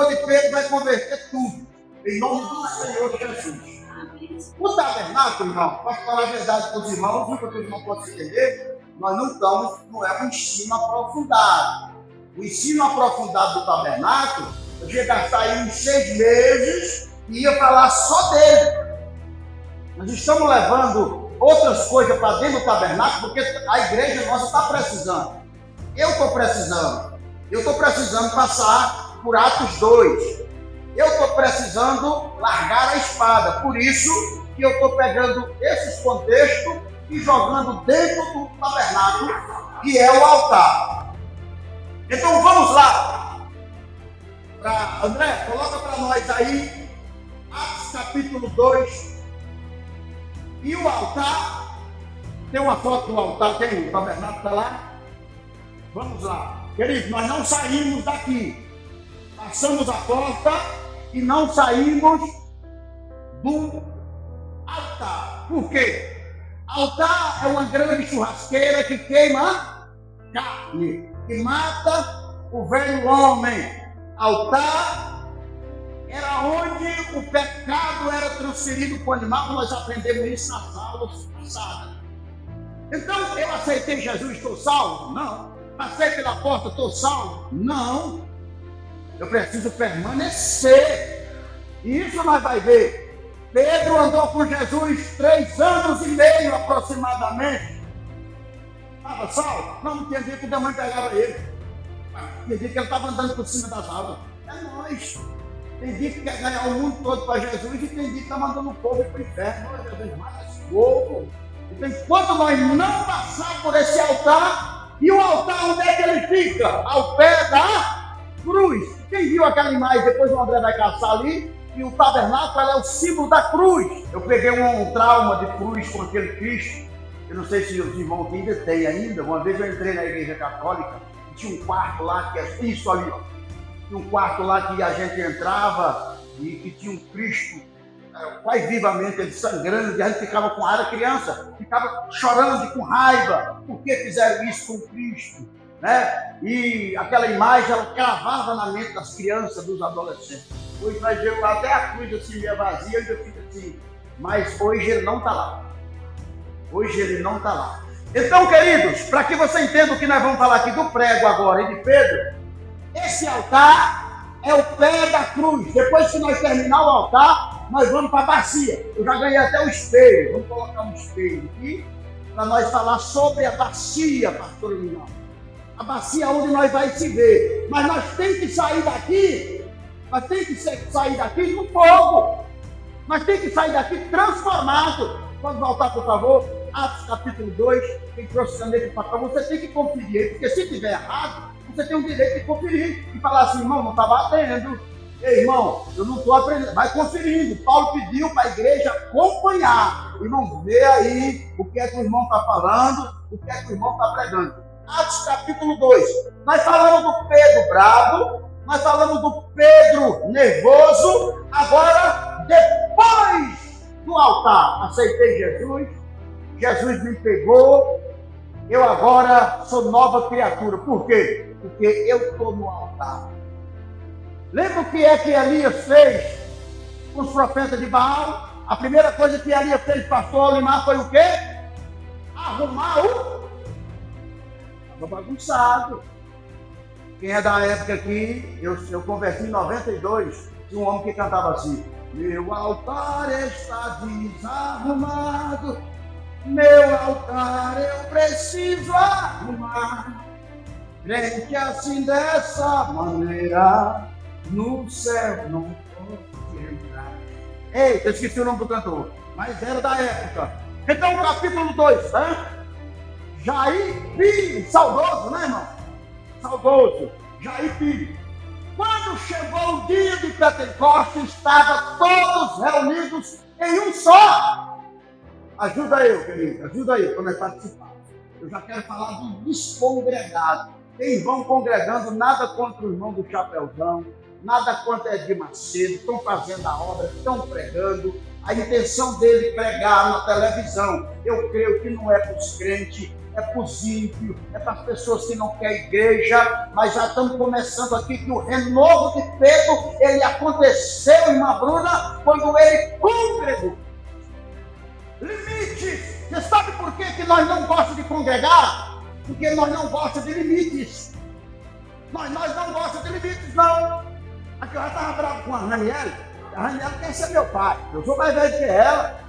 for de Pedro, vai converter tudo. Em nome do Senhor Jesus. O tabernáculo, irmão, para falar a verdade para os irmãos, nunca que os irmãos possam entender, nós não estamos, não é um ensino aprofundado. O ensino aprofundado do tabernáculo, eu ia gastar aí uns 6 meses e ia falar só dele. Nós estamos levando outras coisas para dentro do tabernáculo, porque a igreja nossa está precisando. Eu estou precisando. Eu estou precisando passar por Atos 2. Eu estou precisando largar a espada. Por isso que eu estou pegando esses contextos e jogando dentro do tabernáculo, que é o altar. Então vamos lá. André, coloca para nós aí, Atos capítulo 2. E o altar, tem uma foto do altar, tem o tabernáculo, está lá? Vamos lá. Queridos, nós não saímos daqui. Passamos a porta e não saímos do altar. Por quê? Altar é uma grande churrasqueira que queima carne, que mata o velho homem. Altar era onde o pecado era transferido para o animal. Nós aprendemos isso nas aulas passadas. Então, eu aceitei Jesus, estou salvo? Não. Passei pela porta, estou salvo? Não. Eu preciso permanecer. E isso nós vamos ver. Pedro andou com Jesus 3 anos e meio aproximadamente. Estava salvo? Não tinha dia que o demônio pegava ele. Tinha dia que ele estava andando por cima das águas. É nós. Tem dia que quer ganhar o mundo todo para Jesus e tem dia que está mandando o povo para o inferno. Nós, Jesus, mata esse povo. Então, enquanto nós não passarmos por esse altar, e o altar onde é que ele fica? Ao pé da cruz. Quem viu aquela imagem, depois o André vai caçar ali, e o tabernáculo é o símbolo da cruz. Eu peguei um trauma de cruz com aquele Cristo. Eu não sei se os irmãos ainda têm ainda. Uma vez eu entrei na igreja católica, e tinha um quarto lá, que é isso ali, ó. Tinha um quarto lá que a gente entrava e que tinha um Cristo, quase vivamente, ele sangrando, e a gente ficava com a criança, ficava chorando e com raiva, por que fizeram isso com Cristo, né? E aquela imagem, ela cravava na mente das crianças, dos adolescentes. Hoje nós vemos até a cruz assim, meio vazia, e eu fico assim, mas hoje ele não está lá. Hoje ele não está lá. Então, queridos, para que você entenda o que nós vamos falar aqui do prego agora e de Pedro, esse altar é o pé da cruz. Depois que nós terminar o altar, nós vamos para a bacia. Eu já ganhei até o espelho. Vamos colocar um espelho aqui para nós falar sobre a bacia, pastor Linão. A bacia onde nós vamos se ver. Mas nós temos que sair daqui, nós temos que sair daqui no fogo. Nós temos que sair daqui transformado. Pode voltar, por favor? Atos capítulo 2, quem trouxe caneta e papel, você tem que conferir, porque se tiver errado, você tem o direito de conferir e falar assim, irmão, não está batendo. Ei, irmão, eu não estou aprendendo. Vai conferindo. Paulo pediu para a igreja acompanhar. Irmão, vê aí o que é que o irmão está falando, o que é que o irmão está pregando. Atos capítulo 2. Nós falamos do Pedro bravo, nós falamos do Pedro nervoso. Agora, depois do altar, aceitei Jesus, Jesus me pegou, eu agora sou nova criatura. Por quê? Porque eu estou no altar. Lembra o que é que Elias fez com os profetas de Baal? A primeira coisa que Elias fez, pastor Olimar, foi o quê? Arrumar o... Estava bagunçado. Quem é da época aqui, eu converti em 92, tinha um homem que cantava assim, meu altar está desarrumado, meu altar eu preciso arrumar, crente assim dessa maneira, no céu não pode entrar. Ei, eu esqueci o nome do cantor, mas era da época. Então, capítulo 2, né? Jair Pires, saudoso, né, irmão? Saudoso, Jair Pires. Quando chegou o dia de Pentecostes, estavam todos reunidos em um só. Ajuda eu, querido, ajuda aí, para nós participar. Eu já quero falar do descongregado. Tem irmão congregando, nada contra o irmão do Chapeuzão, nada contra Edir Macedo, estão fazendo a obra, estão pregando. A intenção dele pregar na televisão, eu creio que não é para os crentes é para os ímpios, é para as pessoas que não querem igreja, mas já estamos começando aqui que o renovo de Pedro, ele aconteceu, irmã Bruna, quando ele congregou. Limites. Você sabe por que nós não gostamos de congregar? Porque nós não gostamos de limites. Nós não gostamos de limites, não. Aqui eu já estava bravo com a Raniela. A Raniela quer ser meu pai. Eu sou mais velho que ela.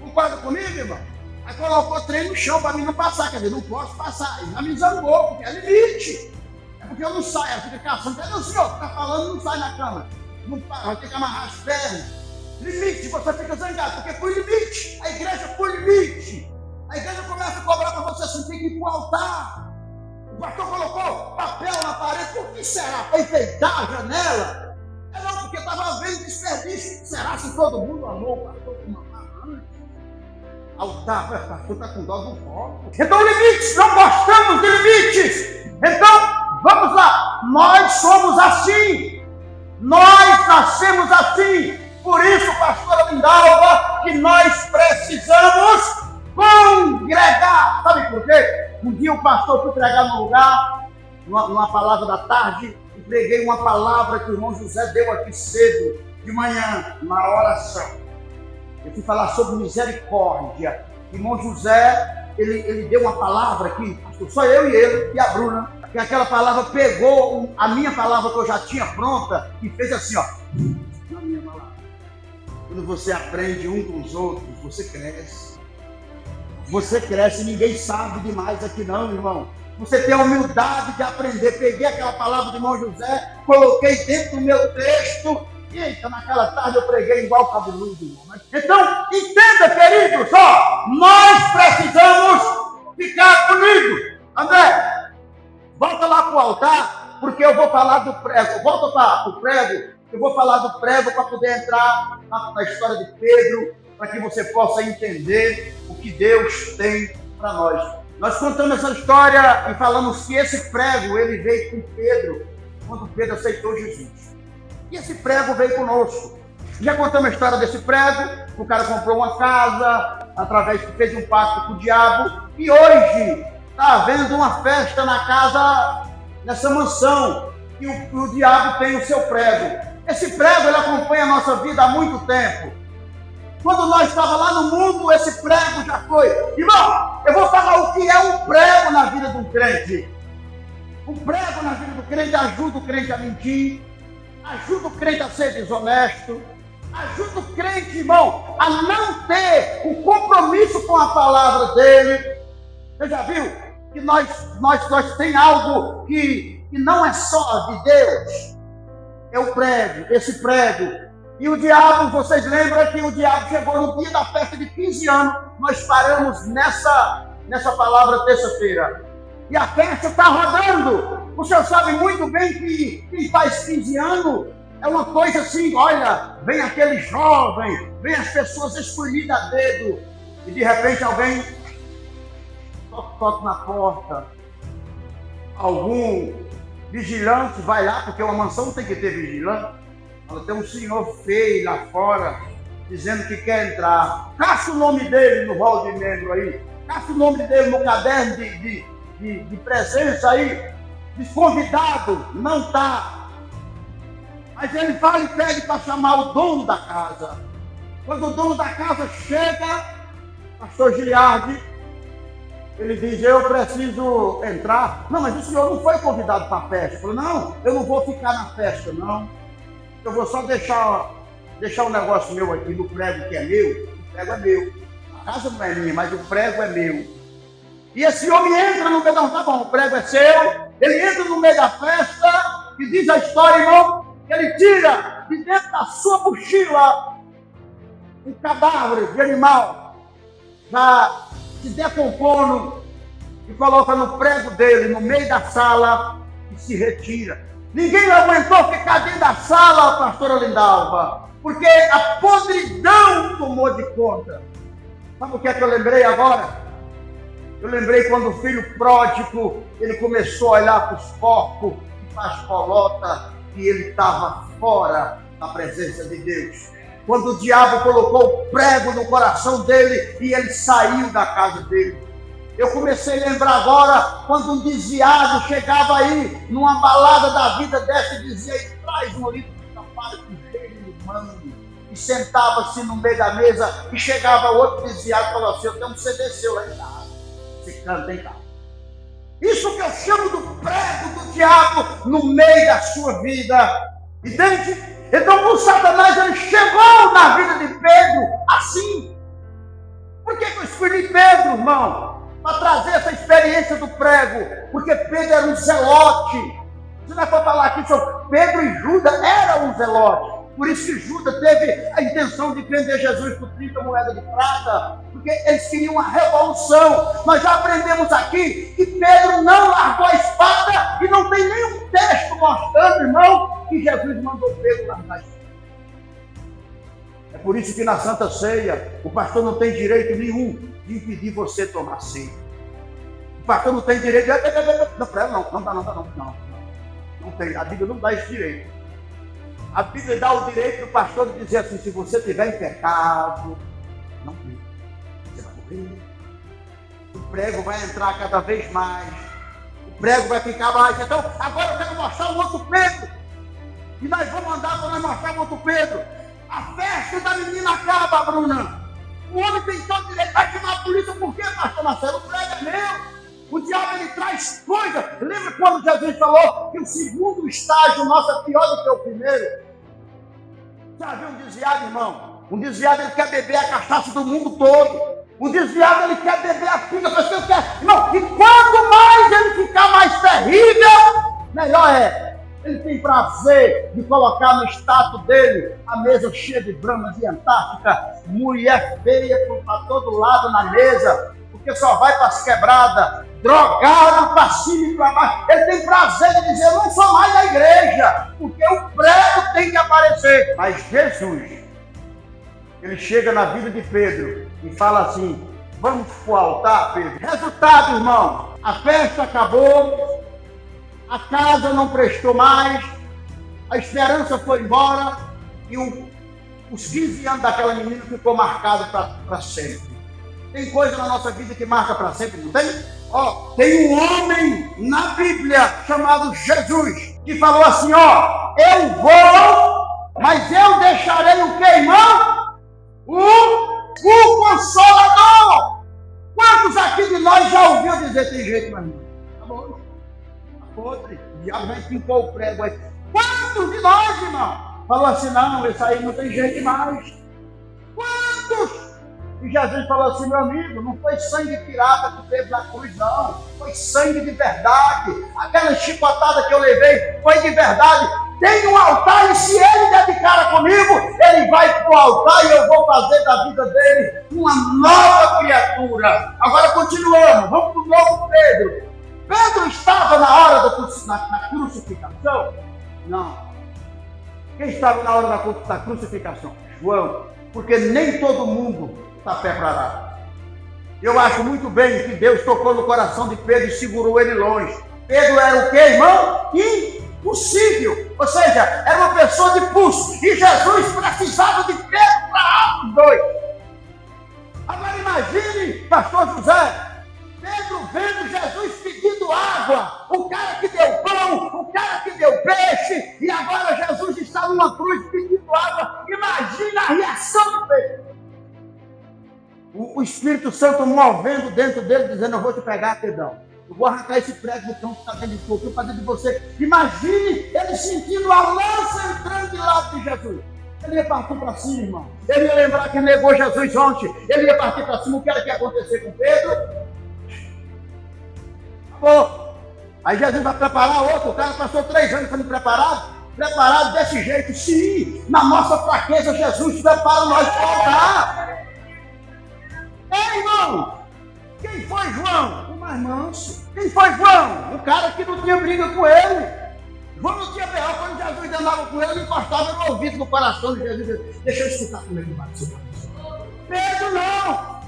Concorda comigo, irmão? Aí colocou trem no chão para mim não passar. Quer dizer, não posso passar. E já me zangou, porque é limite. É porque eu não saio. Ela fica caçando. Cadê o senhor? Está falando, não sai na cama. Não vai ter que amarrar as pernas. Limite. Você fica zangado, porque foi limite. A igreja foi limite. A igreja começa a cobrar para você assim, tem que ir para o altar. O pastor colocou papel na parede. Por que será? Para enfeitar a janela? É não, porque estava vendo desperdício. Será se todo mundo amou o pastor com uma barra? Altar, o pastor está com dó do foco. Então, limites, não gostamos de limites. Então, vamos lá. Nós somos assim. Nós nascemos assim. Por isso, pastora Lindalva, que nós precisamos congregar. Sabe por quê? Um dia o pastor foi pregar num lugar, numa palavra da tarde, e preguei uma palavra que o irmão José deu aqui cedo, de manhã, na oração. Eu fui falar sobre misericórdia. O irmão José, ele deu uma palavra aqui, só eu e ele e a Bruna, que aquela palavra pegou a minha palavra que eu já tinha pronta e fez assim, ó, na minha palavra. Quando você aprende um com os outros, você cresce. Você cresce, ninguém sabe demais aqui não, irmão. Você tem a humildade de aprender. Peguei aquela palavra do irmão José, coloquei dentro do meu texto. Eita, naquela tarde eu preguei igual cabeludo, irmão. Então, entenda, queridos, ó, nós precisamos ficar unidos. André, volta lá para o altar, porque eu vou falar do prego. Volta para o prego, eu vou falar do prego para poder entrar na história de Pedro, para que você possa entender o que Deus tem para nós. Nós contamos essa história e falamos que esse prego, ele veio com Pedro, quando Pedro aceitou Jesus. E esse prego veio conosco. Já contamos a história desse prego, o cara comprou uma casa, através que fez um pacto com o diabo, e hoje está havendo uma festa na casa, nessa mansão, e o diabo tem o seu prego. Esse prego, ele acompanha a nossa vida há muito tempo. Quando nós estávamos lá no mundo, esse prego já foi. Irmão, eu vou falar o que é um prego na vida de um crente. Um prego na vida do crente ajuda o crente a mentir, ajuda o crente a ser desonesto, ajuda o crente, irmão, a não ter o compromisso com a palavra dele. Você já viu que nós tem algo que não é só de Deus? É o prego, esse prego. E o diabo, vocês lembram que o diabo chegou no dia da festa de 15 anos. Nós paramos nessa palavra terça-feira. E a festa está rodando. O senhor sabe muito bem que quem faz 15 anos é uma coisa assim, olha, vem aquele jovem, vem as pessoas escolhidas a dedo. E de repente alguém toca na porta. Algum vigilante vai lá, porque uma mansão tem que ter vigilante. Tem um senhor feio lá fora, dizendo que quer entrar. Caça o nome dele no rol de membro aí. Caça o nome dele no caderno de presença aí. De convidado, não está. Mas ele vai e pede para chamar o dono da casa. Quando o dono da casa chega, pastor Giliardi, ele diz, eu preciso entrar. Não, mas o senhor não foi convidado para a festa. Eu falei, não, eu não vou ficar na festa, não. Eu vou só deixar um negócio meu aqui no prego que é meu. O prego é meu. A casa não é minha, mas o prego é meu. E esse homem entra no meio da... Tá bom, o prego é seu. Ele entra no meio da festa e diz a história, irmão, que ele tira de dentro da sua mochila um cadáver de animal já se decompondo e coloca no prego dele, no meio da sala e se retira. Ninguém aguentou ficar dentro da sala, pastora Lindalva, porque a podridão tomou de conta. Sabe o que é que eu lembrei agora? Eu lembrei quando o filho pródigo, ele começou a olhar para os corpos e para as colotas, e ele estava fora da presença de Deus. Quando o diabo colocou o prego no coração dele e ele saiu da casa dele. Eu comecei a lembrar agora, quando um desviado chegava aí, numa balada da vida dessa, e dizia, aí traz um litro de campari com gelo de mangue, e sentava-se no meio da mesa, e chegava outro desviado e falou assim, eu tenho um CD seu lá em casa, você canta em casa. Isso que eu chamo do prego do diabo no meio da sua vida, entende? Então o Satanás, ele chegou na vida de Pedro assim. Por que eu escolhi Pedro, irmão? Para trazer essa experiência do prego, porque Pedro era um zelote. Se nós for falar aqui sobre Pedro e Judas, era um zelote. Por isso que Judas teve a intenção de prender Jesus por 30 moedas de prata, porque eles queriam uma revolução. Nós já aprendemos aqui que Pedro não largou a espada, e não tem nenhum texto mostrando, irmão, que Jesus mandou Pedro largar a espada. É por isso que na Santa Ceia, o pastor não tem direito nenhum de impedir você de tomar ceia. O pastor não tem direito de... Não tem. A Bíblia não dá esse direito. A Bíblia dá o direito do pastor de dizer assim, se você estiver em pecado, não tem. Você vai morrer. O prego vai entrar cada vez mais. O prego vai ficar mais. Então, agora eu quero mostrar um outro Pedro. E nós vamos andar para nós mostrar um outro Pedro. A festa da menina acaba, Bruna. O homem tem todo direito, vai chamar a polícia. Por quê, pastor Marcelo? O prego é meu. O diabo, ele traz coisa. Lembra quando Jesus falou que o segundo estágio nosso é pior do que o primeiro? Já viu um desviado, irmão? Um desviado, ele quer beber a cachaça do mundo todo. Um desviado, ele quer beber a pinga. Irmão, e quanto mais ele ficar mais terrível, melhor é. Ele tem prazer de colocar no status dele a mesa cheia de bramas e Antártica, mulher feia para todo lado na mesa, porque só vai para as quebradas, drogado para cima e para baixo. Ele tem prazer de dizer, eu não sou mais da igreja, porque o prego tem que aparecer. Mas Jesus, ele chega na vida de Pedro e fala assim, vamos para o altar, Pedro. Resultado, irmão, a festa acabou, a casa não prestou mais, a esperança foi embora e os 15 anos daquela menina ficou marcado para sempre. Tem coisa na nossa vida que marca para sempre, não tem? Ó, tem um homem na Bíblia chamado Jesus que falou assim, ó, eu vou, mas eu deixarei o que, irmão? O Consolador. Quantos aqui de nós já ouviu dizer, tem jeito, meu irmão? Tá bom. Podre, o diabo vai pimpar o prego aí. Quantos de nós, irmão, falou assim, não, esse aí não tem jeito mais? Quantos? E Jesus falou assim, meu amigo, não foi sangue pirata que teve na cruz, não. Foi sangue de verdade. Aquela chicotada que eu levei foi de verdade. Tem um altar e se ele der de cara comigo, ele vai para o altar e eu vou fazer da vida dele uma nova criatura. Agora continuamos, vamos para o novo Pedro. Pedro estava na hora da crucificação? Não. Quem estava na hora da crucificação? João. Porque nem todo mundo está preparado. Eu acho muito bem que Deus tocou no coração de Pedro e segurou ele longe. Pedro era o quê, irmão? Impossível. Ou seja, era uma pessoa de pulso. E Jesus precisava de Pedro para os dois. Agora imagine, pastor José, Pedro vendo Jesus pedindo água, o cara que deu pão, o cara que deu peixe, e agora Jesus está numa cruz pedindo água. Imagina a reação de Pedro. O Espírito Santo movendo dentro dele, dizendo, eu vou te pegar, Pedrão. Eu vou arrancar esse prego do cão que está dentro de tu, para dentro de você. Imagine ele sentindo a lança entrando de lado de Jesus. Ele ia partir para cima, irmão. Ele ia lembrar que negou Jesus ontem. Ele ia partir para cima. O que era que ia acontecer com Pedro? Acabou. Aí Jesus vai preparar outro. O cara passou 3 anos sendo preparado desse jeito. Sim, na nossa fraqueza, Jesus prepara nós para voltar. Ei, irmão, quem foi João? O mais manso. Quem foi João? O cara que não tinha briga com ele. João não tinha berro. Quando Jesus andava com ele, ele encostava no ouvido, no coração de Jesus. Deixa eu escutar com ele embaixo. Pedro não.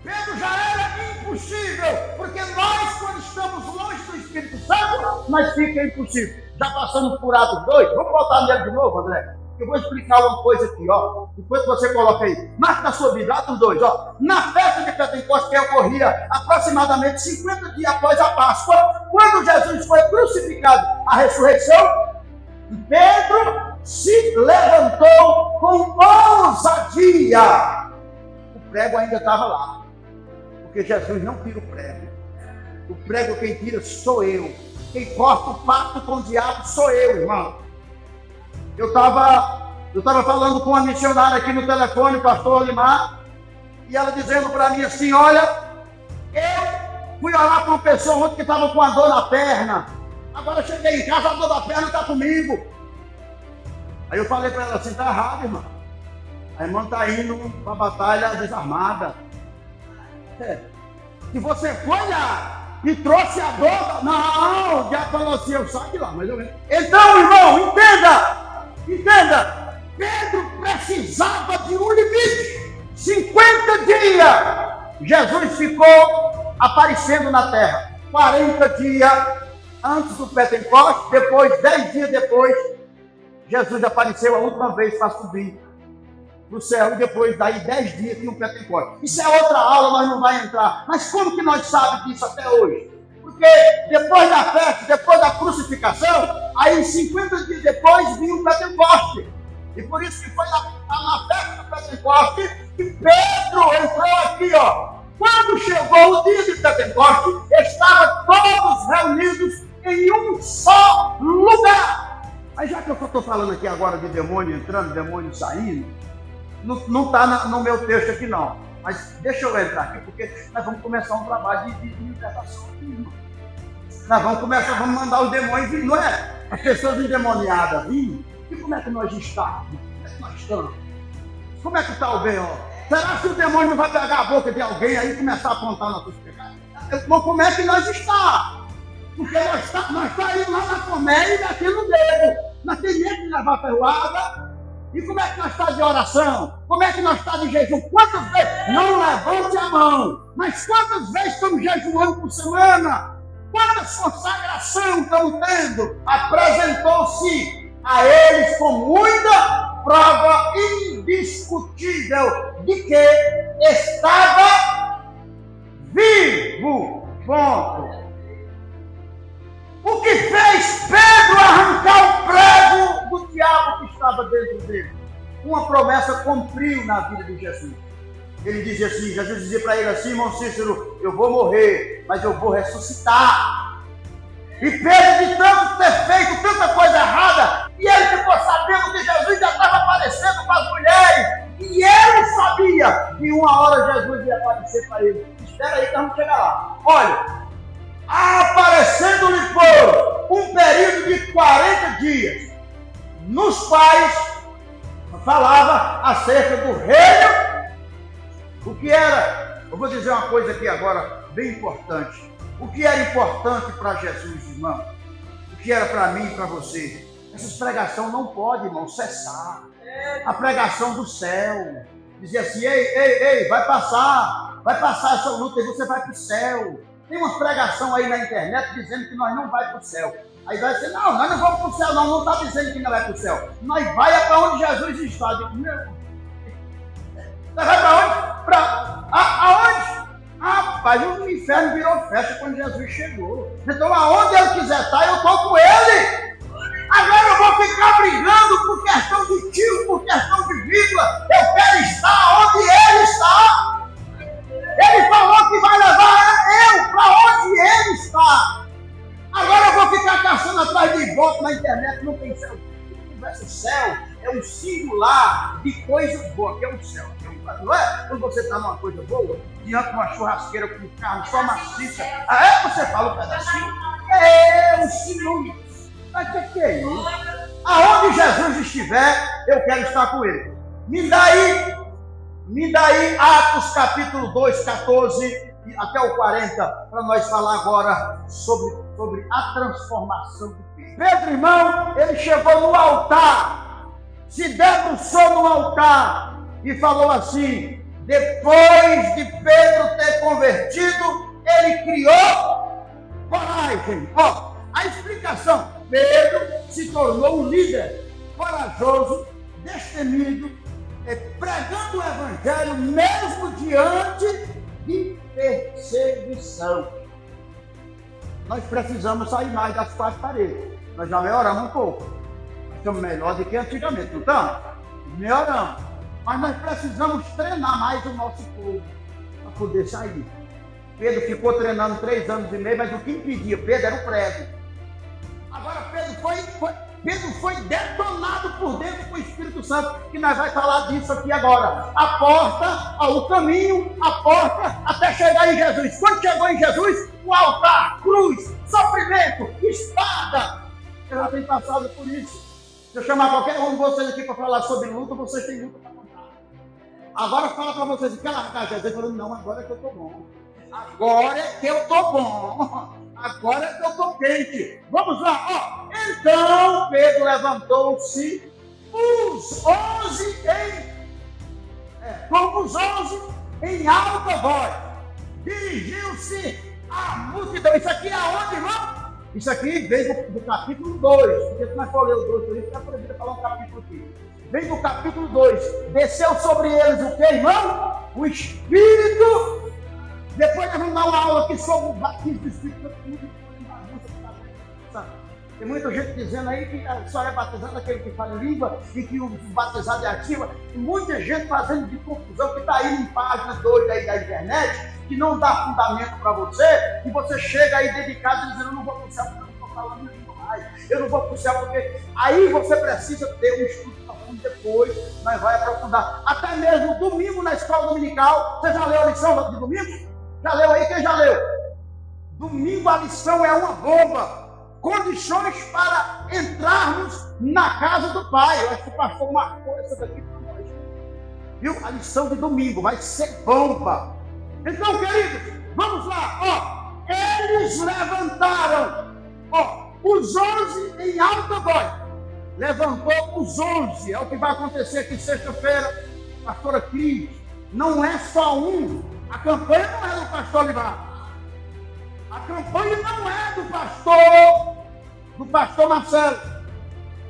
Pedro já era impossível, porque nós, quando estamos longe do Espírito Santo, nós fica impossível. Já passamos por Atos 2, vamos voltar nele de novo, André? Eu vou explicar uma coisa aqui, ó. Enquanto você coloca aí, marca na sua Bíblia, Atos 2, ó. Na festa de Pentecostes, que ocorria aproximadamente 50 dias após a Páscoa, quando Jesus foi crucificado. A ressurreição, Pedro se levantou com ousadia. O prego ainda estava lá, porque Jesus não tira o prego. O prego quem tira sou eu. Quem corta o pacto com o diabo sou eu, irmão. Eu estava falando com uma missionária aqui no telefone, pastor Olimar, e ela dizendo para mim assim, olha, eu fui orar para uma pessoa ontem que estava com a dor na perna. Agora eu cheguei em casa, a dor da perna está comigo. Aí eu falei para ela assim, está errado, irmão. A irmã está indo para a batalha desarmada. Se você foi lá e trouxe a dor, não, o diabo falou assim, eu saio de lá, mas eu venho. Então, irmão, entenda, Pedro precisava de um limite. 50 dias, Jesus ficou aparecendo na terra. 40 dias antes do Pentecostes, depois, 10 dias depois, Jesus apareceu a última vez para subir no céu, e depois daí 10 dias tinha um Pentecostes. Isso é outra aula, nós não vamos entrar. Mas como que nós sabemos disso até hoje? Porque depois da festa, depois da crucificação, aí 50 dias depois vinha o Pentecostes. E por isso que foi na festa do Pentecostes que Pedro entrou aqui, ó. Quando chegou o dia de Pentecostes, estavam todos reunidos em um só lugar. Mas já que eu estou falando aqui agora de demônio entrando, demônio saindo, não está no meu texto aqui não. Mas deixa eu entrar aqui, porque nós vamos começar um trabalho de libertação aqui, irmão. Nós vamos mandar os demônios vir, não é? As pessoas endemoniadas vir. E como é que nós estamos? Como é que nós estamos? Como é que está o bem, ó? Será que o demônio não vai pegar a boca de alguém aí e começar a apontar na tua pecados? Como é que nós estamos? Porque nós está indo lá na comédia e batendo o dedo. Nós temos medo de levar ferroada. E como é que nós está de oração? Como é que nós está de jejum? Quantas vezes? Não levante a mão. Mas quantas vezes estamos jejuando por semana? Quantas consagrações estamos tendo? Apresentou-se a eles com muita prova indiscutível de que estava vivo. Ponto. O que fez Pedro arrancar o prego do diabo que estava dentro dele? Uma promessa cumpriu na vida de Jesus. Ele dizia assim, Jesus dizia para ele assim, irmão Cícero, eu vou morrer, mas eu vou ressuscitar. E Pedro, de tanto ter feito tanta coisa errada, e ele ficou sabendo que Jesus já estava aparecendo para as mulheres, e ele sabia que uma hora Jesus ia aparecer para ele. Espera aí que vamos chegar lá. Olha, aparecendo-lhe por um período de 40 dias, nos quais falava acerca do reino. O que era, eu vou dizer uma coisa aqui agora, bem importante. O que era importante para Jesus, irmão? O que era para mim e para você? Essa pregação não pode, irmão, cessar. A pregação do céu. Dizia assim, ei, vai passar essa luta e você vai para o céu. Tem uma pregação aí na internet dizendo que nós não vamos para o céu. Aí vai dizer, não, nós não vamos para o céu, não está dizendo que não vai para o céu. Nós vamos para onde Jesus está. Eu digo, meu, nós vamos para onde? Aonde? Rapaz, o inferno virou festa quando Jesus chegou. Então, aonde ele quiser estar, eu estou com ele. Agora eu vou ficar brigando por questão de tiro, por questão de vírgula. Eu quero estar onde ele está. Ele falou que vai levar eu para onde ele está. Agora eu vou ficar caçando atrás de voto na internet, não tem céu. O céu é um singular de coisas boas, que é o céu. Não é? Quando você está numa coisa boa, diante de uma churrasqueira com carne só maciça, aí você fala um pedacinho. É um sinônimo. Mas o que é isso? Aonde Jesus estiver, eu quero estar com ele. Me dá aí Atos capítulo 2, 14 até o 40, para nós falar agora sobre a transformação de Pedro. Pedro, irmão, ele chegou no altar, se debruçou no altar e falou assim, depois de Pedro ter convertido, ele criou coragem. Ó, a explicação, Pedro se tornou um líder corajoso, destemido, pregando o evangelho mesmo diante de perseguição. Nós precisamos sair mais das quatro paredes. Nós já melhoramos um pouco. Nós estamos melhor do que antigamente, não estamos? Melhoramos. Mas nós precisamos treinar mais o nosso povo para poder sair. Pedro ficou treinando 3 anos e meio, mas o que impedia Pedro era o prego. Agora Pedro foi detonado por dentro com o Espírito Santo, que nós vamos falar disso aqui agora. A porta, o caminho, a porta, até chegar em Jesus. Quando chegou em Jesus, o altar, cruz, sofrimento, espada. Eu já tenho passado por isso. Se eu chamar qualquer um de vocês aqui para falar sobre luta, vocês têm luta para contar. Agora fala para vocês, quer largar Jesus? Falando, não, agora é que eu estou bom. Agora é que eu estou bom. Agora é que eu estou quente. Vamos lá, ó. Então Pedro levantou-se os 11 em alta voz. Dirigiu-se à multidão. Isso aqui é aonde, irmão? Isso aqui vem do capítulo 2. Porque se nós for ler o 2, por isso que é proibido falar um capítulo aqui. Vem do capítulo 2. Desceu sobre eles o que, irmão? O Espírito. Depois nós vamos dar uma aula aqui sobre o batismo do Espírito Santo. Tem muita gente dizendo aí que só é batizado aquele que fala em língua e que o batizado é ativa. Tem muita gente fazendo de confusão que está aí em páginas 2 aí da internet, que não dá fundamento para você, e você chega aí dedicado dizendo, eu não vou para o céu porque eu não estou falando em língua mais. Eu não vou para o céu porque aí você precisa ter um estudo profundo depois, nós vamos aprofundar. Até mesmo domingo na escola dominical, você já leu a lição de domingo? Já leu aí? Quem já leu? Domingo a lição é uma bomba. Condições para entrarmos na casa do Pai. Eu acho que o pastor marcou essa daqui para nós. Viu? A lição de domingo vai ser bomba. Então, queridos, vamos lá. Ó, eles levantaram, ó, os 11 em alta voz. Levantou os 11. É o que vai acontecer aqui sexta-feira. Pastora Cris, não é só um. A campanha não é do pastor Livar. A campanha não é do pastor Marcelo.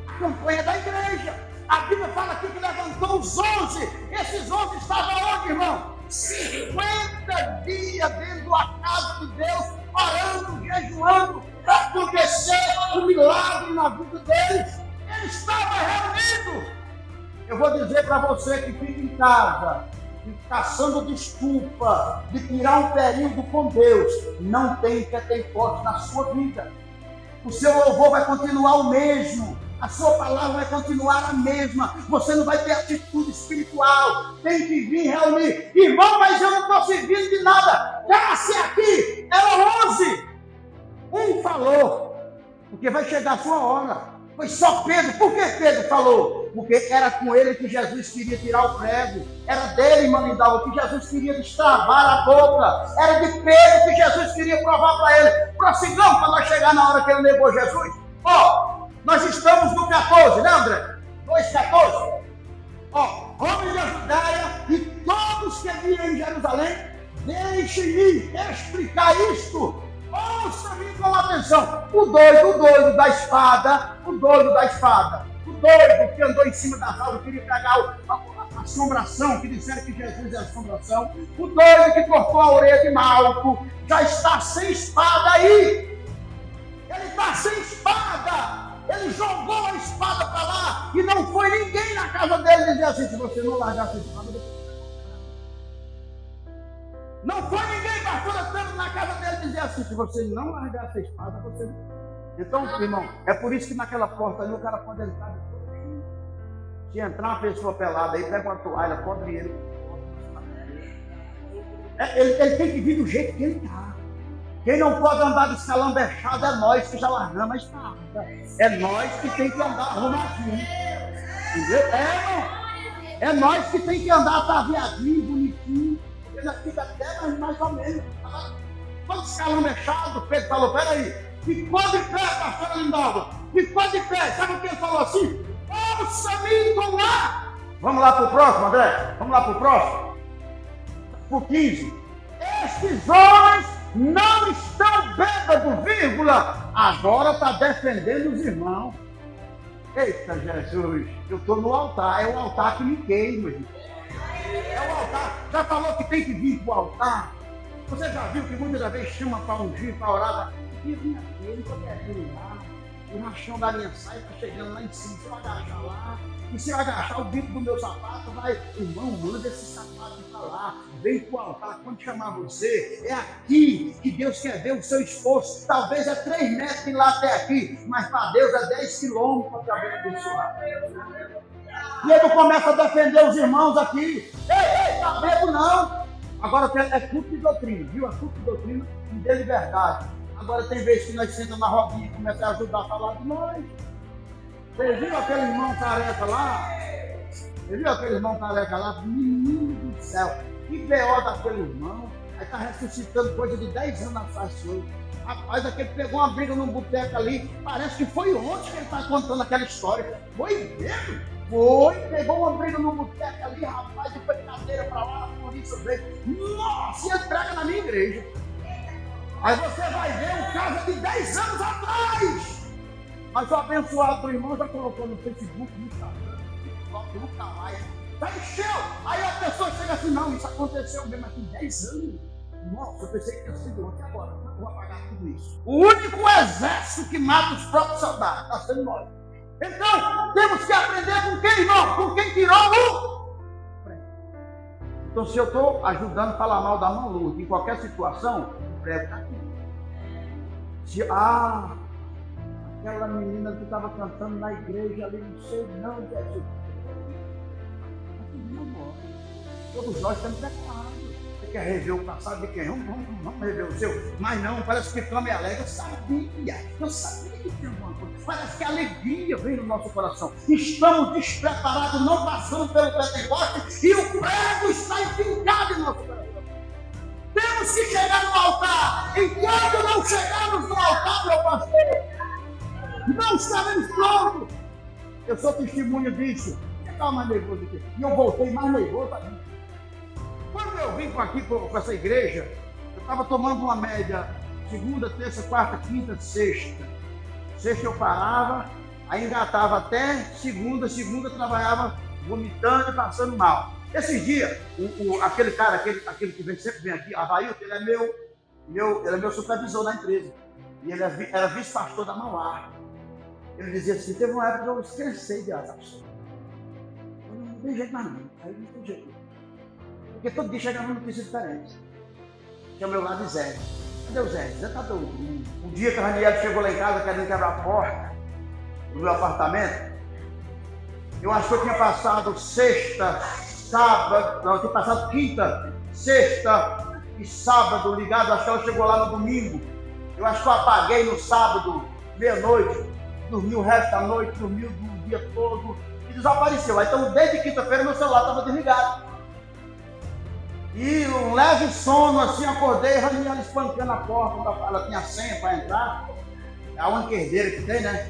A campanha é da igreja. A Bíblia fala aqui que levantou os 11. Esses 11 estavam onde, irmão? 50 dias dentro da casa de Deus, orando, jejuando, para acontecer um milagre na vida deles. Ele estava reunido. Eu vou dizer para você que fica em casa, caçando desculpa de tirar um período com Deus, não tem Pentecoste na sua vida. O seu louvor vai continuar o mesmo, a sua palavra vai continuar a mesma, você não vai ter atitude espiritual, tem que vir reunir. Irmão, mas eu não estou servindo de nada, casse aqui, eram 11. Um falou, porque vai chegar a sua hora. Foi só Pedro. Por que Pedro falou? Porque era com ele que Jesus queria tirar o prego. Era dele, Manindal, que Jesus queria destravar a boca. Era de Pedro que Jesus queria provar para ele. Prossigamos para nós chegar na hora que ele negou Jesus. Ó, nós estamos no 14, né, André? 2,14. Ó, homens da Judeia e todos que viram em Jerusalém, deixem-me explicar isto. Ouça-me com atenção. O doido da espada, o doido que andou em cima das árvores, queria pegar a assombração, que disseram que Jesus é a assombração, o doido que cortou a orelha de Malco, já está sem espada aí. Ele está sem espada. Ele jogou a espada para lá e não foi ninguém na casa dele dizer assim, se você não largar essa espada, não foi ninguém, pastor Antônio, na casa dele dizer assim, se você não largar essa espada, você não. Então, irmão, é por isso que naquela porta ali o cara pode entrar depois. Se entrar uma pessoa pelada aí, pega uma toalha, cobre ele. Ele tem que vir do jeito que ele está. Quem não pode andar de escalambechado é nós que já largamos a espada. É nós que tem que andar arrumadinho. Entendeu? É nós que tem que andar ataviadinho, bonitinho. Ele fica até mais ou menos. Quando escalambechado, Pedro falou, peraí, ficou de pé, pastor Lindalva, ficou de pé. Sabe o que ele falou assim? Ouça-me com lá. Vamos lá para o próximo, André? Vamos lá para o próximo? Por 15. Estes homens não estão bêbados, vírgula. Agora está defendendo os irmãos. Eita, Jesus, eu estou no altar, é o altar que me queima, gente. É o altar. Já falou que tem que vir para o altar? Você já viu que muitas vezes chama para ungir, para orar? Eu vim aqui, eu não estou querendo lá. O rachão da minha saia está chegando lá em cima. Você vai agachar lá. E se eu agachar o bico do meu sapato, vai, irmão, manda esse sapato para lá. Vem para o altar. Quando chamar você, é aqui que Deus quer ver o seu esforço. Talvez é 3 metros de lá até aqui, mas para Deus é 10 quilômetros para te abençoar. E ele começa a defender os irmãos aqui. Ei, tá bebo não. Agora é culto de doutrina, viu? É culto de doutrina e de liberdade. Agora tem vezes que nós sentamos na rodinha e começamos a ajudar a falar de nós. Você viu aquele irmão careca lá? Você viu aquele irmão careca lá? Menino do céu, que B.O. daquele irmão. Aí está ressuscitando coisa de 10 anos atrás. Rapaz, aquele pegou uma briga num boteco ali. Parece que foi ontem que ele está contando aquela história. Foi mesmo? Foi, pegou uma briga num boteco ali, rapaz, e foi cadeira para lá, a polícia veio. Nossa, e entrega na minha igreja. Aí você vai ver um caso de 10 anos atrás. Mas o abençoado do irmão já colocou no Facebook, no Instagram, no TikTok, no canal. Já encheu. Aí a pessoa chega assim, não, isso aconteceu mesmo aqui 10 anos. Nossa, eu pensei que tinha sido ontem, agora eu vou apagar tudo isso. O único exército que mata os próprios soldados está sendo nós. Então, temos que aprender com quem, irmão? Com quem tirou o... Então, se eu estou ajudando a falar mal da mão luz, em qualquer situação, o prego está aqui. Se, aquela menina que estava cantando na igreja ali, não sei não, Jesus. Todos nós estamos preparados. Você quer rever o passado de quem? Vamos rever o seu. Mas não, parece que ficamos alegre. Eu sabia que tinha alguma coisa. Parece que a alegria vem no nosso coração. Estamos despreparados, não passamos pelo Pentecoste e o prego está enfincado em nosso coração. Temos que chegar no altar. Enquanto não chegarmos no altar, meu pastor, não estaremos prontos. Eu sou testemunha disso. Eu estava mais nervoso aqui. E eu voltei mais nervoso ainda. Quando eu vim aqui com essa igreja, eu estava tomando uma média segunda, terça, quarta, quinta, sexta. Sexta eu parava, aí engatava até segunda eu trabalhava vomitando e passando mal. Esses dias, aquele cara, aquele que sempre vem aqui, Availton, ele é meu supervisor na empresa. E ele era vice-pastor da Mauá. Ele dizia assim, teve uma época que eu esqueci de pastor. Não tem jeito mais não, aí não tem jeito. Porque todo dia chega uma notícia diferente. Que é o meu lado de Zé. Cadê o Zé? Zé tá doido. O dia que a Raniel chegou lá em casa querendo quebrar a porta do meu apartamento, eu acho que eu tinha passado sexta, sábado, não, eu tinha passado quinta, sexta e sábado ligado, acho que ela chegou lá no domingo. Eu acho que eu apaguei no sábado, meia-noite, dormi o resto da noite, dormi o dia todo e desapareceu. Então desde quinta-feira meu celular estava desligado. E um leve sono assim, acordei, Raniela espancando a porta, ela tinha senha para entrar, é a única herdeira que tem, né?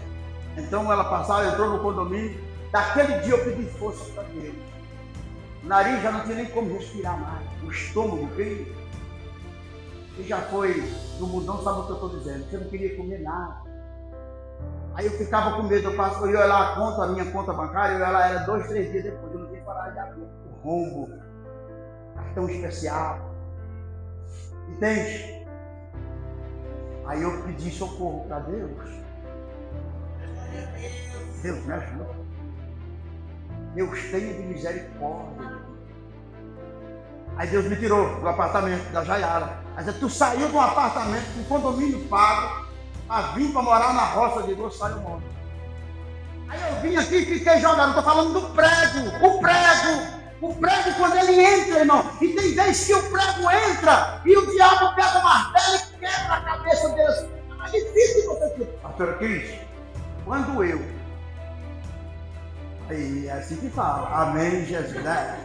Então ela passava, entrou no condomínio, daquele dia eu pedi força para Deus. O nariz já não tinha nem como respirar mais, o estômago veio, e já foi no mundão, sabe o que eu estou dizendo, você não queria comer nada. Aí eu ficava com medo, eu ia lá a minha conta bancária, ela era 2, 3 dias depois, eu não tinha coragem de abrir o rombo. Cartão especial, entende? Aí eu pedi socorro para Deus. Deus me ajuda. Deus tenha de misericórdia. Aí Deus me tirou do apartamento da Jaiara. Aí tu saiu do apartamento com condomínio pago para vir para morar na roça de Deus, saiu morto. Aí eu vim aqui e fiquei jogando. Estou falando do prego. O prego, quando ele entra, irmão, e tem vezes que o prego entra e o diabo pega o martelo e quebra a cabeça dele assim. É mais difícil você ter. Pastora Cris, quando aí é assim que fala, amém, Jesus, né?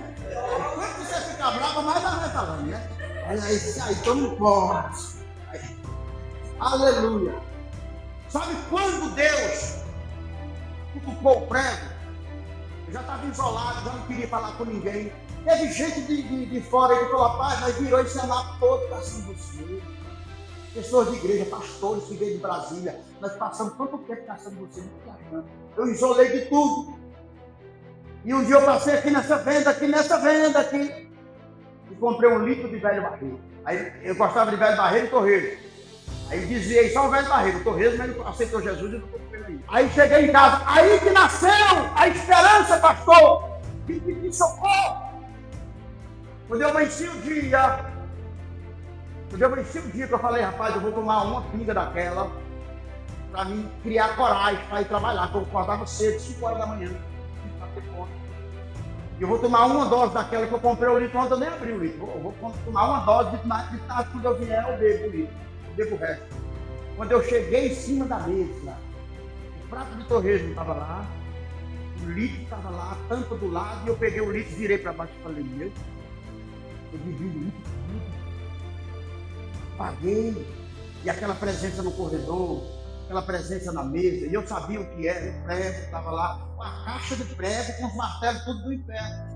Quando você fica bravo, mais a vai falando, né? Aí toma um corte. Aleluia. Sabe quando Deus cutucou o prego? Eu já estava isolado, já não queria falar com ninguém. Teve gente de fora que falou, rapaz, nós virou esse cenário todo para cima do Senhor. Pessoas de igreja, pastores que veio de Brasília. Nós passamos tanto tempo caçando você, não viajando. Eu isolei de tudo. E um dia eu passei aqui nessa venda aqui. E comprei 1 litro de velho barril. Aí eu gostava de Velho Barreiro e Torresmo. Aí desviei só o Velho Barreiro, o Torresmo, ele aceitou Jesus e não estou feliz. Aí cheguei em casa, aí que nasceu a esperança, pastor, que pedir socorro. Quando eu venci o dia, que eu falei, rapaz, eu vou tomar uma pinga daquela para mim criar coragem para ir trabalhar, porque eu acordava cedo, 5 horas da manhã, para ter conta. Eu vou tomar uma dose daquela que eu comprei o litro, ontem eu nem abri o litro. Eu vou tomar uma dose de tarde, quando eu vier eu bebo o litro, eu bebo o resto. Quando eu cheguei em cima da mesa, o prato de torresmo estava lá, o litro estava lá, a tampa do lado, e eu peguei o litro, virei para baixo e falei, meu, eu bebi o litro tudo. Paguei, e aquela presença no corredor, aquela presença na mesa, e eu sabia o que era, o prego estava lá, uma caixa de prego com os martelos tudo do inferno.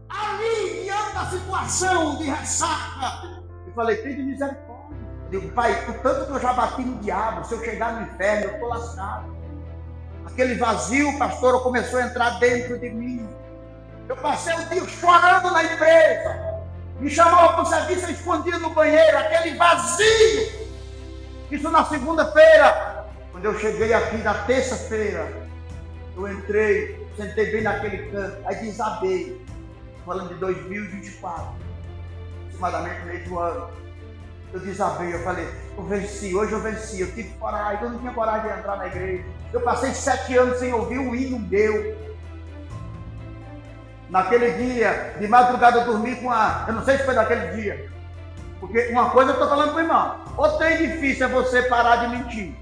Ali, diante da situação de ressaca, eu falei, tem de misericórdia. Eu digo, pai, o tanto que eu já bati no diabo, se eu chegar no inferno, eu estou lascado. Aquele vazio, pastor, começou a entrar dentro de mim. Eu passei o dia chorando na empresa. Me chamava para o serviço, eu escondia no banheiro, aquele vazio. Isso na segunda-feira. Quando eu cheguei aqui na terça-feira, eu entrei, sentei bem naquele canto, aí desabei, falando de 2024, aproximadamente meio do ano. Eu desabei, eu falei, eu venci, hoje eu venci, eu tive coragem, eu não tinha coragem de entrar na igreja. Eu passei 7 anos sem ouvir um hino meu. Naquele dia, de madrugada eu dormi com a... Eu não sei se foi naquele dia. Porque uma coisa eu estou falando para o irmão. O trem difícil é você parar de mentir.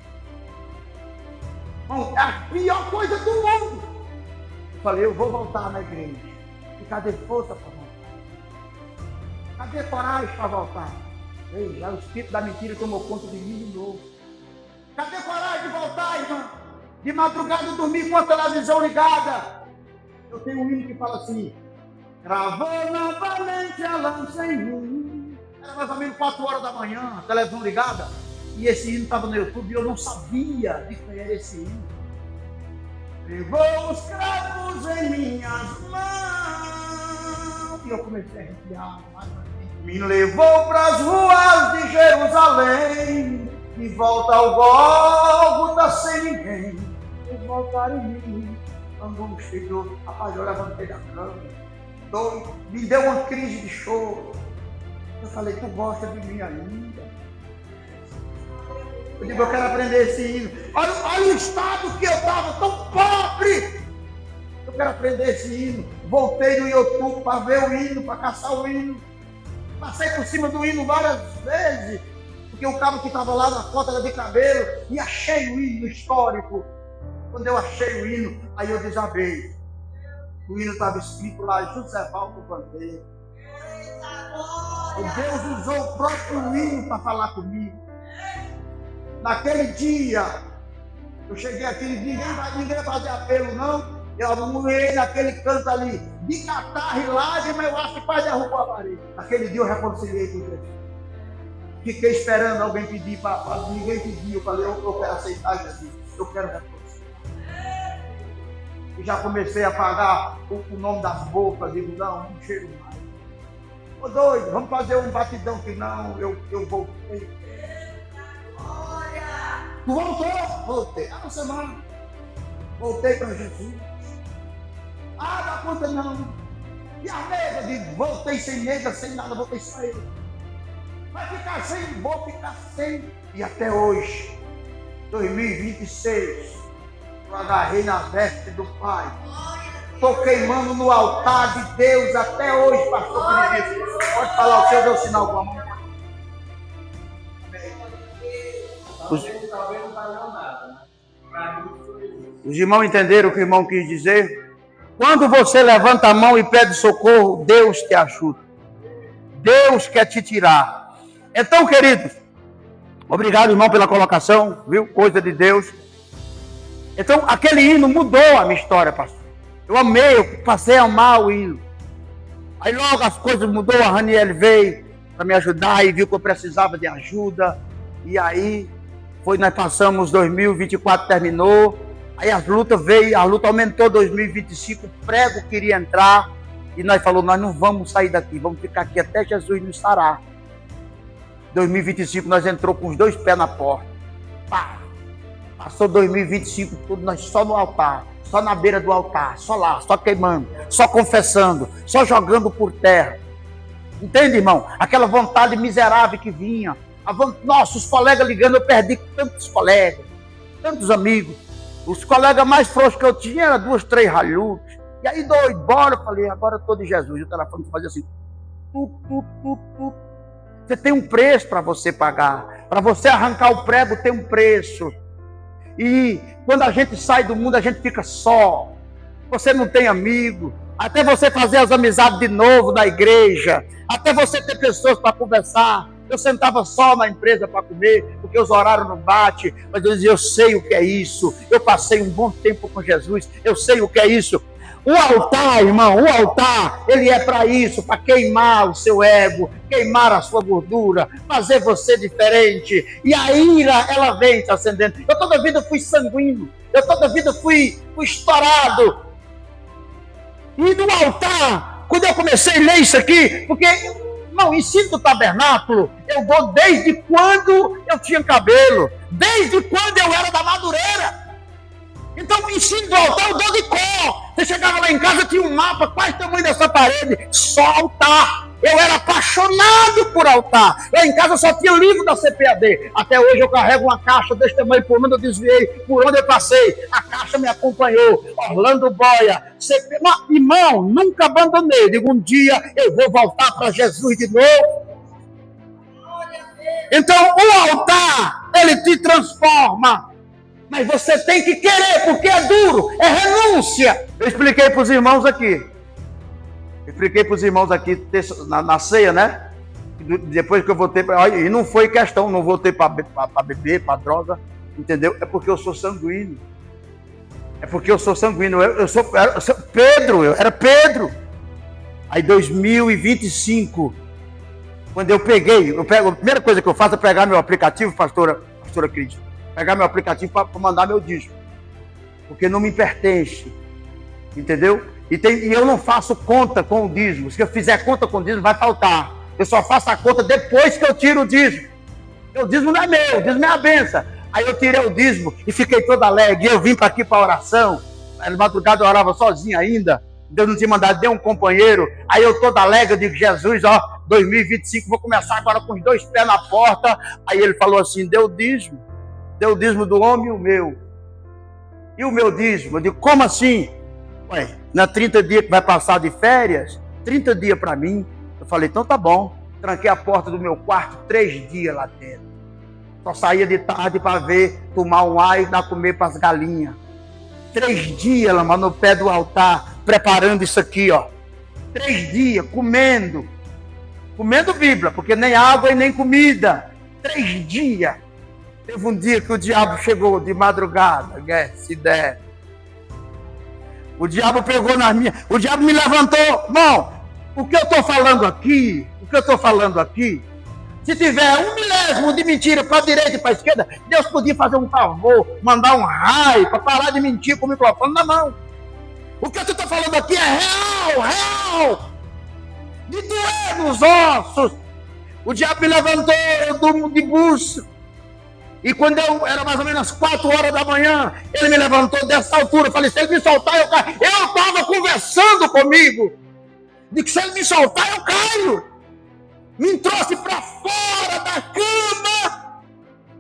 Bom, é a pior coisa do mundo. Eu falei, eu vou voltar na igreja. E cadê força para voltar? Cadê coragem para voltar? Ei, já o espírito da mentira tomou conta de mim de novo. Cadê coragem de voltar, irmão? De madrugada eu dormi com a televisão ligada. Eu tenho um hino que fala assim, gravou novamente a lança em mim. Era mais ou menos 4 horas da manhã, a televisão ligada, e esse hino estava no YouTube e eu não sabia de quem era esse hino. Levou os cravos em minhas mãos, e eu comecei a arrepiar. Me levou para as ruas de Jerusalém, de volta ao Gólgota sem ninguém, e voltar em mim. Quando chegou, rapaz, eu levantei da cama, me deu uma crise de choro. Eu falei, tu gosta de mim ainda? Eu digo, eu quero aprender esse hino. Olha o estado que eu estava, tão pobre. Eu quero aprender esse hino. Voltei no YouTube para ver o hino, para caçar o hino. Passei por cima do hino várias vezes, porque o cabo que estava lá na cota de cabelo, e achei o hino histórico. Quando eu achei o hino, aí eu desabei. O hino estava escrito lá, José Valdo Bandeira. O Deus usou o próprio hino para falar comigo. Naquele dia, eu cheguei aqui, ninguém vai fazer apelo, não. Eu morei naquele canto ali, de catarro e lágrima, eu acho que quase derrubou a parede. Naquele dia eu reconciliei com Jesus. Fiquei esperando alguém pedir, ninguém pediu. Eu falei, eu quero aceitar Jesus, eu quero reconciliar. E já comecei a pagar o nome das bocas, digo, não cheiro mais. Ô doido, vamos fazer um batidão que não, eu voltei. Tu voltou? Voltei. Uma semana. Voltei para Jesus. Dá conta não. E a nega, digo, voltei sem nega, sem nada, voltei só ele. Vai ficar sem, vou ficar sem. E até hoje, 2026, eu agarrei na veste do Pai. Estou queimando no altar de Deus até hoje, pastor Benedito. Pode falar o seu, deu sinal com a mão. Os irmãos entenderam o que o irmão quis dizer? Quando você levanta a mão e pede socorro, Deus te ajuda. Deus quer te tirar. Então, queridos, obrigado, irmão, pela colocação, viu? Coisa de Deus. Então, aquele hino mudou a minha história, pastor. Eu amei, eu passei a amar o hino. Aí logo as coisas mudou, a Raniel veio para me ajudar e viu que eu precisava de ajuda. E aí, nós passamos 2024, terminou. Aí as lutas veio, a luta aumentou 2025, o prego queria entrar. E nós falamos, nós não vamos sair daqui, vamos ficar aqui até Jesus nos sarar. 2025 nós entrou com os 2 pés na porta. Pá. Passou 2025 tudo, nós só no altar, só na beira do altar, só lá, só queimando, só confessando, só jogando por terra. Entende, irmão? Aquela vontade miserável que vinha. Nossa, os colegas ligando, eu perdi tantos colegas, tantos amigos. Os colegas mais frouxos que eu tinha eram 2, 3 Hilux. E aí dou embora, eu falei, agora eu estou de Jesus. E o telefone fazia assim. Você tem um preço para você pagar. Para você arrancar o prego tem um preço. E quando a gente sai do mundo, a gente fica só. Você não tem amigo. Até você fazer as amizades de novo da igreja. Até você ter pessoas para conversar. Eu sentava só na empresa para comer, porque os horários não batem. Mas eu dizia, eu sei o que é isso. Eu passei um bom tempo com Jesus. Eu sei o que é isso. O altar, irmão, o altar, ele é para isso, para queimar o seu ego, queimar a sua gordura, fazer você diferente. E a ira, ela vem te acendendo. Eu toda a vida fui sanguíneo, eu toda a vida fui estourado. E no altar, quando eu comecei a ler isso aqui, porque, irmão, o ensino do tabernáculo, eu dou desde quando eu tinha cabelo, desde quando eu era da Madureira. Então o ensino do altar eu dou de cor. Você chegava lá em casa, tinha um mapa, quase o tamanho dessa parede, só altar. Eu era apaixonado por altar. Lá em casa só tinha livro da CPAD. Até hoje eu carrego uma caixa desse tamanho, por onde eu desviei, por onde eu passei. A caixa me acompanhou. Orlando Boia, CP... Mas, irmão, nunca abandonei. Digo, um dia eu vou voltar para Jesus de novo. Então o altar, ele te transforma. Mas você tem que querer, porque é duro, é renúncia. Eu expliquei para os irmãos aqui. Na ceia, né? Depois que eu voltei para... E não foi questão, não voltei para beber, para droga, entendeu? É porque eu sou sanguíneo. Eu sou Pedro, eu era Pedro. Aí 2025, quando eu pego, a primeira coisa que eu faço é pegar meu aplicativo, pastora Cris. Pegar meu aplicativo para mandar meu dízimo, porque não me pertence, entendeu? E eu não faço conta com o dízimo. Se eu fizer conta com o dízimo, vai faltar. Eu só faço a conta depois que eu tiro o dízimo. O dízimo não é meu, o dízimo é a benção. Aí eu tirei o dízimo e fiquei todo alegre. Eu vim para aqui para oração. Na madrugada eu orava sozinho ainda. Deus não tinha mandado nem um companheiro. Aí eu todo alegre, eu digo, Jesus, 2025, vou começar agora com os 2 pés na porta. Aí ele falou assim, deu dízimo do homem e o meu. E o meu dízimo? Eu digo, como assim? Ué, não é 30 dias que vai passar de férias? 30 dias para mim. Eu falei, então tá bom. Tranquei a porta do meu quarto 3 dias lá dentro. Só saía de tarde para tomar um ar e dar comer para as galinhas. 3 dias lá no pé do altar, preparando isso aqui, ó. 3 dias, comendo Bíblia, porque nem água e nem comida. 3 dias. Teve um dia que o diabo chegou de madrugada, se der. O diabo pegou nas minhas... O diabo me levantou. Irmão, o que eu estou falando aqui, se tiver 1 milésimo de mentira para a direita e para a esquerda, Deus podia fazer um favor, mandar um raio para parar de mentir com o microfone na mão. O que eu estou falando aqui é real. De doer nos ossos. O diabo me levantou, eu durmo de buço. E quando era mais ou menos 4 horas da manhã, ele me levantou dessa altura. Eu falei, se ele me soltar, eu caio. Eu estava conversando comigo. De que se ele me soltar, eu caio. Me trouxe para fora da cama.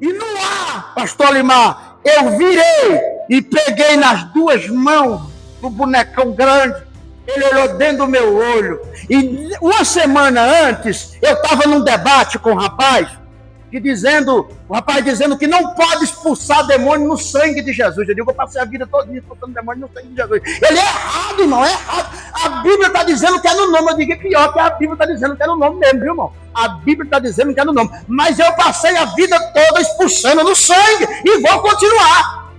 E no ar, pastor Limar, eu virei e peguei nas 2 mãos do bonecão grande. Ele olhou dentro do meu olho. E uma semana antes, eu estava num debate com o rapaz, o rapaz dizendo que não pode expulsar demônio no sangue de Jesus. Eu digo, eu passei a vida toda expulsando demônio no sangue de Jesus. Ele é errado, irmão, é errado. A Bíblia está dizendo que é no nome. Eu digo, pior que a Bíblia está dizendo que é no nome mesmo, viu, irmão? A Bíblia está dizendo que é no nome. Mas eu passei a vida toda expulsando no sangue e vou continuar.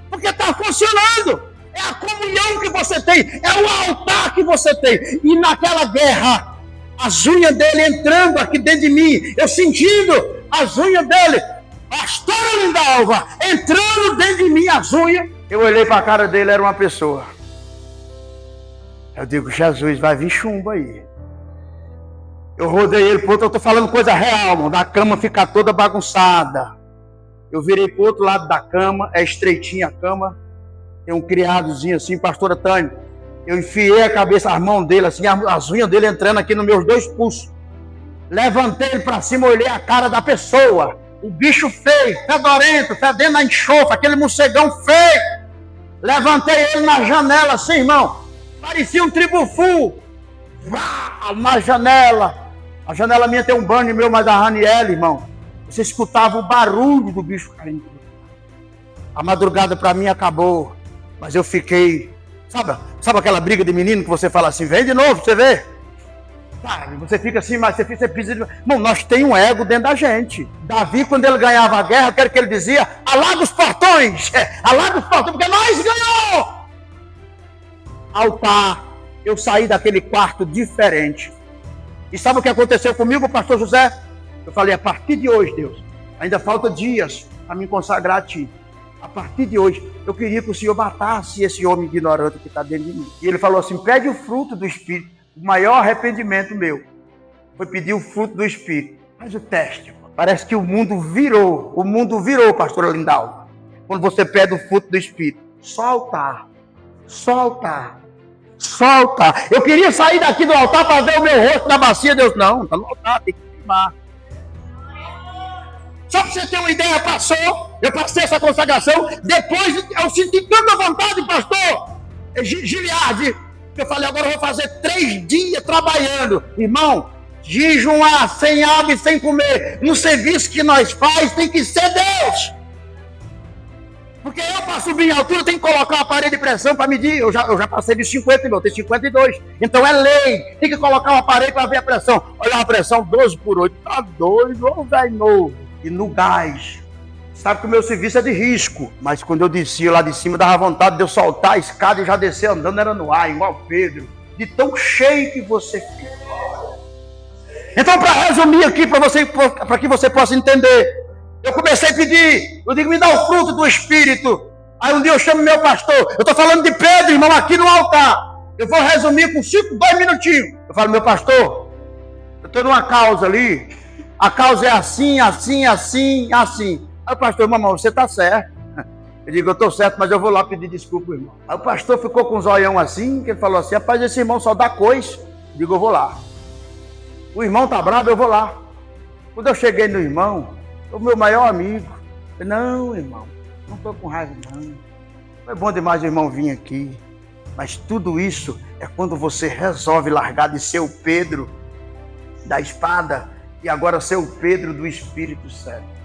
Porque está funcionando. É a comunhão que você tem, é o altar que você tem. E naquela guerra, as unhas dele entrando aqui dentro de mim, eu sentindo as unhas dele, pastora Lindalva, entrando dentro de mim as unhas. Eu olhei para a cara dele, era uma pessoa. Eu digo, Jesus, vai vir chumbo aí. Eu rodei ele pro outro, eu estou falando coisa real, mano. Da cama fica toda bagunçada. Eu virei pro outro lado da cama, é estreitinha a cama. Tem um criadozinho assim, pastora Tânia. Eu enfiei a cabeça, as mãos dele, assim, as unhas dele entrando aqui nos meus 2 pulsos. Levantei ele para cima, olhei a cara da pessoa. O bicho feio, fedorento, fedendo a enxofre, aquele morcegão feio. Levantei ele na janela, assim, irmão. Parecia um tribufu. Na janela. A janela minha tem um banho meu, mas a Raniela, irmão. Você escutava o barulho do bicho caindo. A madrugada para mim acabou. Mas eu fiquei... Sabe aquela briga de menino que você fala assim, vem de novo, você vê? Sabe, você fica assim, mas você precisa de... Irmão, nós temos um ego dentro da gente. Davi, quando ele ganhava a guerra, o que ele dizia? Alaga os portões! Alaga os portões, porque nós ganhamos! Altar. Eu saí daquele quarto diferente. E sabe o que aconteceu comigo, pastor José? Eu falei, a partir de hoje, Deus, ainda falta dias para me consagrar a Ti. A partir de hoje, eu queria que o Senhor matasse esse homem ignorante que está dentro de mim. E ele falou assim, pede o fruto do Espírito. O maior arrependimento meu foi pedir o fruto do Espírito. Faz o teste. Parece que o mundo virou. O mundo virou, pastora Lindalva. Quando você pede o fruto do Espírito. Solta. Solta. Solta. Eu queria sair daqui do altar para ver o meu rosto na bacia. Deus, não. Está no altar, tem que queimar. Só para você ter uma ideia, passou. Eu passei essa consagração. Depois eu senti tanta vontade, pastor Giliardi, que eu falei, agora eu vou fazer 3 dias trabalhando. Irmão, jejuar, sem água e sem comer. No serviço que nós faz, tem que ser Deus. Porque eu, para subir em altura, tenho que colocar uma parede de pressão para medir. Eu já passei de 50, meu, tem 52. Então é lei. Tem que colocar uma parede para ver a pressão. Olha a pressão, 12/8. Tá doido, ô velho novo. E no gás. Sabe que o meu serviço é de risco. Mas quando eu descia lá de cima, dava vontade de eu soltar a escada e já descer andando, era no ar, igual Pedro. De tão cheio que você fica. Então, para resumir aqui, para que você possa entender, eu comecei a pedir, eu digo, me dá o fruto do Espírito. Aí um dia eu chamo meu pastor, eu estou falando de Pedro, irmão, aqui no altar. Eu vou resumir com 2 minutinhos. Eu falo, meu pastor, eu estou numa causa ali, a causa é assim, assim, assim, assim. Aí o pastor, mamãe, você está certo. Eu digo, eu estou certo, mas eu vou lá pedir desculpa, irmão. Aí o pastor ficou com um zoião assim, que ele falou assim, rapaz, esse irmão só dá coisa. Eu digo, eu vou lá. O irmão está bravo, eu vou lá. Quando eu cheguei no irmão, o meu maior amigo, eu, não, irmão, não estou com raiva, não. Foi bom demais o irmão vir aqui. Mas tudo isso é quando você resolve largar de ser o Pedro da espada e agora ser o Pedro do Espírito Santo.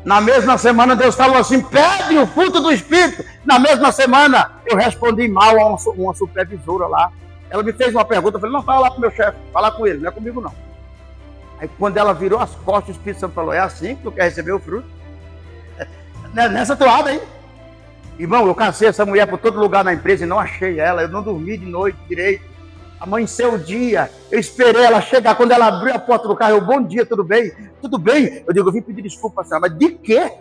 Na mesma semana Deus falou assim, pede o fruto do Espírito. Na mesma semana eu respondi mal a uma supervisora lá. Ela me fez uma pergunta, eu falei, não, fala lá com o meu chefe, fala com ele, não é comigo não. Aí quando ela virou as costas, o Espírito Santo falou, é assim que tu quer receber o fruto? Nessa toada aí. Irmão, eu cacei essa mulher por todo lugar na empresa e não achei ela, eu não dormi de noite direito. Amanheceu o dia, eu esperei ela chegar, quando ela abriu a porta do carro, eu, bom dia, tudo bem? Tudo bem? Eu digo, eu vim pedir desculpa a senhora, mas de quê?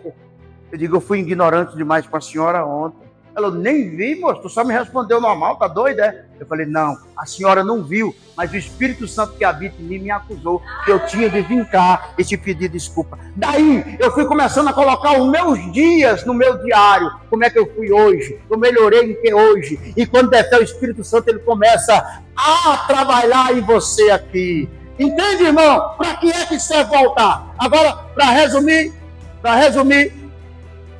Eu digo, eu fui ignorante demais com a senhora ontem. Ela, nem vi, moço, tu só me respondeu normal, tá doido, é? Eu falei, não, a senhora não viu, mas o Espírito Santo que habita em mim me acusou que eu tinha de vir cá e te pedir desculpa. Daí, eu fui começando a colocar os meus dias no meu diário, como é que eu fui hoje, eu melhorei em que hoje, e quando der fé o Espírito Santo, ele começa a trabalhar em você aqui. Entende, irmão? Para que é que serve voltar? Agora, para resumir,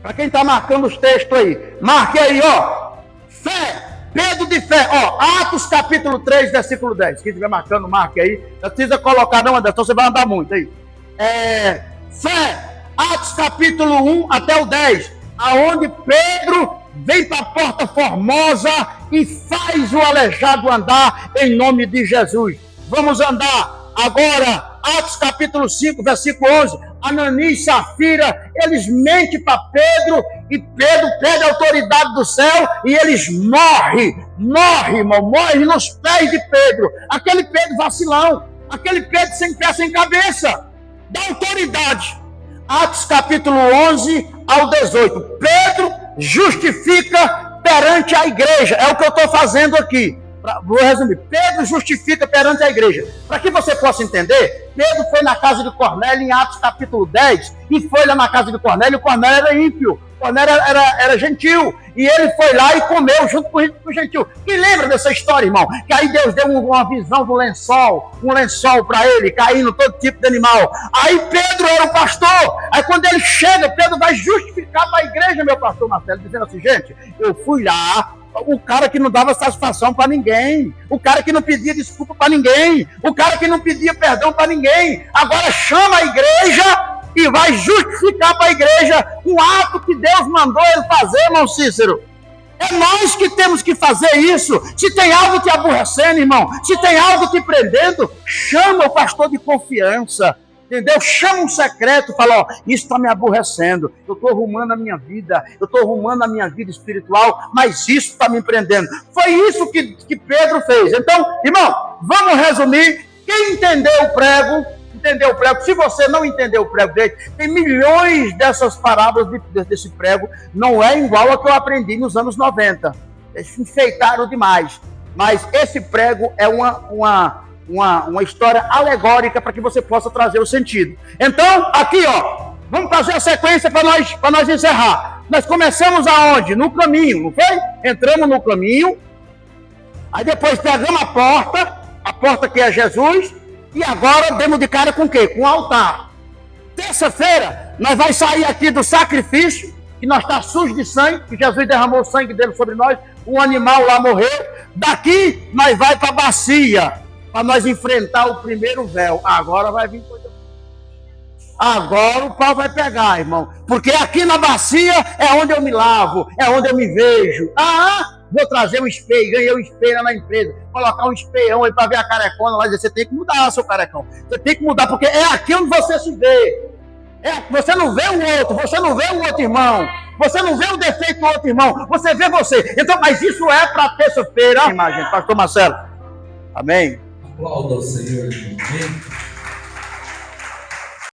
para quem está marcando os textos aí, marque aí, ó, fé, Pedro de fé, ó, Atos capítulo 3, versículo 10, quem estiver marcando, marque aí, não precisa colocar não, André, então você vai andar muito aí, fé, Atos capítulo 1 até o 10, aonde Pedro vem para a Porta Formosa e faz o aleijado andar em nome de Jesus. Vamos andar agora, Atos capítulo 5, versículo 11, Ananias e Safira, eles mentem para Pedro, e Pedro pede a autoridade do céu, e eles morrem, irmão, morrem nos pés de Pedro, aquele Pedro vacilão, aquele Pedro sem pé, sem cabeça, da autoridade. Atos capítulo 11 ao 18, Pedro justifica perante a igreja. É o que eu estou fazendo aqui. Vou resumir. Pedro justifica perante a igreja. Para que você possa entender, Pedro foi na casa de Cornélio em Atos capítulo 10, e foi lá na casa de Cornélio. Cornélio era ímpio, Cornélio era gentil, e ele foi lá e comeu junto com o gentil. Quem lembra dessa história, irmão? Que aí Deus deu uma visão do lençol, um lençol para ele, caindo todo tipo de animal. Aí Pedro era o pastor. Aí quando ele chega, Pedro vai justificar para a igreja, meu pastor Marcelo, dizendo assim: gente, eu fui lá, o cara que não dava satisfação para ninguém, o cara que não pedia desculpa para ninguém, o cara que não pedia perdão para ninguém, agora chama a igreja e vai justificar para a igreja um ato que Deus mandou ele fazer, irmão Cícero. É nós que temos que fazer isso. Se tem algo te aborrecendo, irmão, se tem algo te prendendo, chama o pastor de confiança. Entendeu? Chama um secreto, fala: ó, isso está me aborrecendo, eu estou arrumando a minha vida, eu estou arrumando a minha vida espiritual, mas isso está me prendendo. Foi isso que Pedro fez. Então, irmão, vamos resumir. Quem entendeu o prego, entendeu o prego. Se você não entendeu o prego dele, tem milhões dessas parábolas desse prego, não é igual a que eu aprendi nos anos 90. Eles enfeitaram demais. Mas esse prego é uma história alegórica para que você possa trazer o sentido. Então, aqui, ó, vamos fazer a sequência para nós encerrar. Nós começamos aonde? No caminho, não foi? Entramos no caminho, aí depois pegamos a porta que é Jesus, e agora demos de cara com o quê? Com o altar. Terça-feira, nós vamos sair aqui do sacrifício, que nós está sujo de sangue, que Jesus derramou o sangue dele sobre nós, um animal lá morreu. Daqui, nós vai para a bacia, para nós enfrentar o primeiro véu. Agora vai vir coisa. Agora o pau vai pegar, irmão. Porque aqui na bacia é onde eu me lavo, é onde eu me vejo. Vou trazer um espelho, ganhei um espelho na empresa, colocar um espelhão aí para ver a carecona lá e dizer: você tem que mudar, seu carecão. Você tem que mudar, porque é aqui onde você se vê. Você não vê o outro, você não vê o outro irmão, você não vê o defeito do outro irmão, você vê você. Então, mas isso é para terça-feira. Imagem, pastor Marcelo. Amém. Aplauda ao Senhor. Amém.